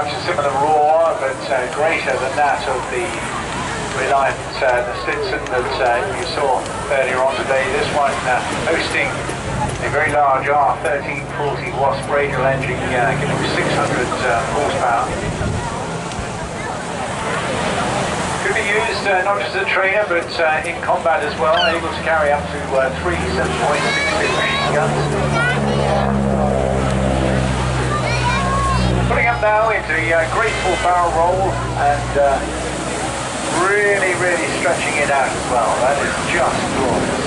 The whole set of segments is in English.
much a similar roar, but greater than that of the Reliant, the Stinson that you saw earlier on today. This one hosting a very large R1340 Wasp radial engine, giving 600 horsepower. Could be used not just as a trainer, but in combat as well, able to carry up to 3 7.62 machine guns. Putting up now into a graceful barrel roll and really stretching it out as well. That is just gorgeous.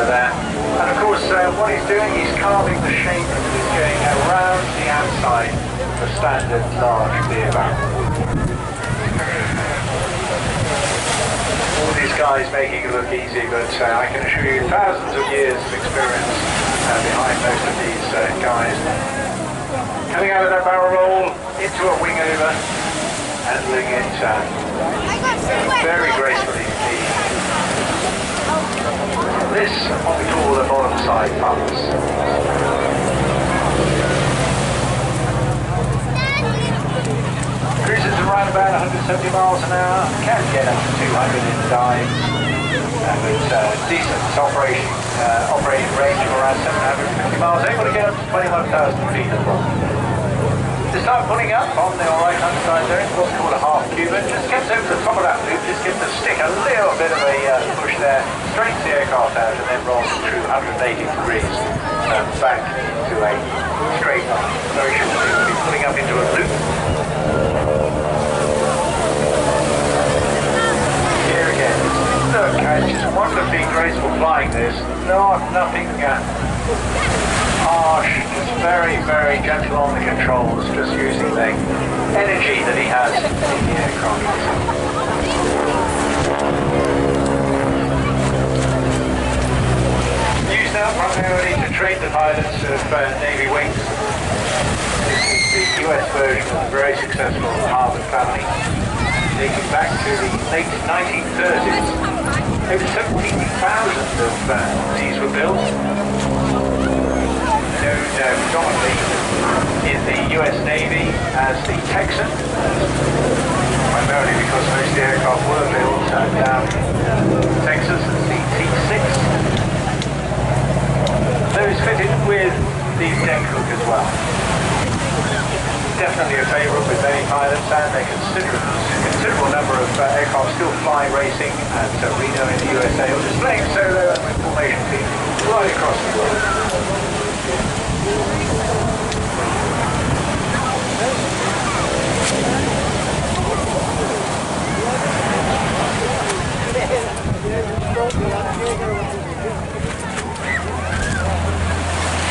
There. And of course, what he's doing, he's carving the shape that is going around the outside of the standard large beer barrel. All these guys making it look easy, but I can assure you thousands of years of experience behind most of these guys. Coming out of that barrel roll into a wing over, handling it very gracefully indeed. This what we call the bottom side pumps. Cruises around about 170 miles an hour, can get up to 200 in the dive, with decent operating range of around 750 miles, able to get up to 21,000 feet as well. To start pulling up on the right hand side there, it's what's called a half Cuban. Just gets over the top of that loop, just gives the stick a little bit of a push there, straightens the aircraft out and then rolls it through 180 degrees back into a straight line. Very short, we'll be pulling up into a loop. Here again, look, it's just wonderfully graceful flying this. Nothing harsh, just very gentle on the controls, just using the energy that he has in the aircraft. Used now primarily to train the pilots of Navy wings. This is the US version of the very successful Harvard family, dating back to the late 1930s. Over 17,000 of these were built. Known predominantly in the US Navy as the Texan, primarily because most of the aircraft were built down in Texas as the T6. Those fitted with the deck hook as well. Definitely a favourite with many pilots, and a considerable number of aircraft still fly racing at Reno in the USA, or displaying solo and formation teams right across the world.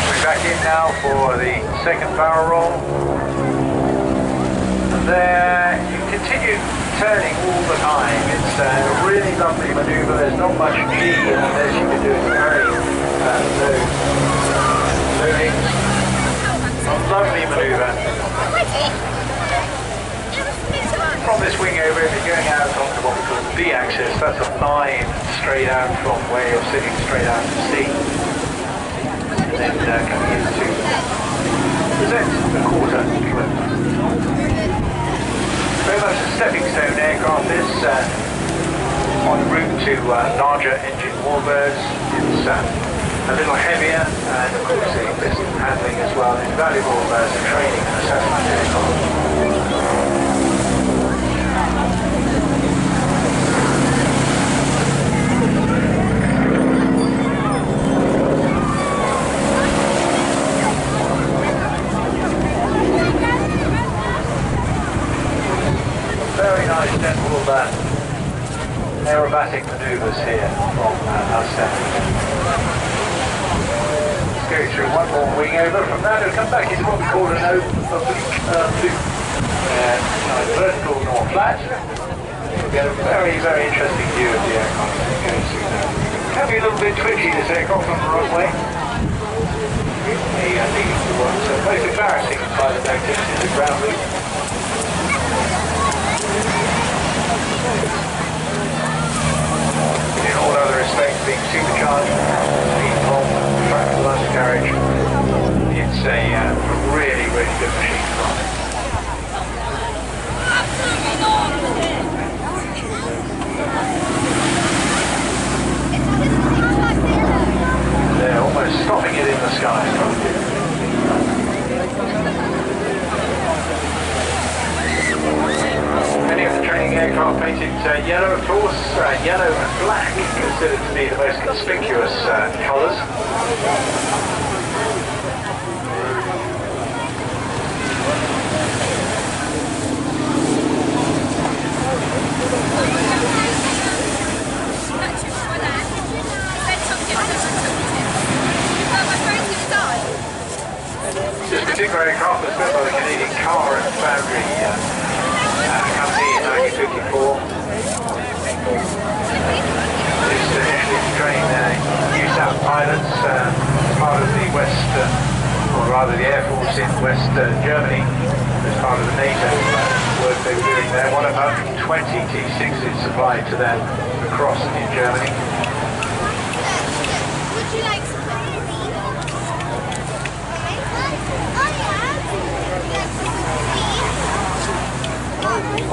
We're back in now for the second barrel roll. And there, you continue turning all the time. It's a really lovely manoeuvre. There's not much G in this. You can do it very low hings. A lovely manoeuvre. From this wing over, if you're going out onto what we call the B-axis, that's a line straight out from where you're sitting, straight out to sea. And then coming in to present the quarter clip. Very much a stepping stone aircraft this, en route to larger engine warbirds. It's a little heavier, and of course the piston handling as well is valuable as a training and assessment aircraft. Very nice gentle aerobatic manoeuvres here from us. Let's go through one more wing over. From that it'll come back into what we call an oblique loop. Neither vertical nor flat. You'll get a very interesting view of the aircraft as it goes through there. It can be a little bit twitchy, this aircraft on the runway. Leading to what's most embarrassing pilot activity is the ground loop. In all other respects, being supercharged, speed pump, fractal undercarriage, it's a really good machine to run. yellow, of course. Yellow and black considered to be the most conspicuous colours. This particular aircraft was built by the Canadian Car and Foundry Company in 1954. This initially to train New South pilots as part of the West, or rather the Air Force in West Germany, as part of the NATO work they were doing there. 120 T6s supplied to them across in Germany. Would you like some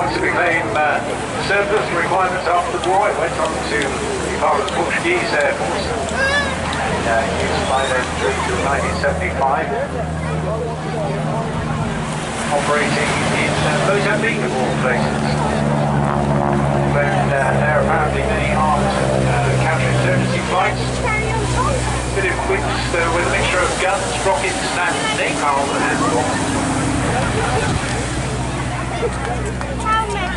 Once it became surplus requirements after the war, it went on to be part of the Portuguese Air Force and used by them through to 1975, operating in Mozambique of all places. When there are apparently many armed counterinsurgency flights, fitted with a mixture of guns, rockets and napalm and bombs. How many?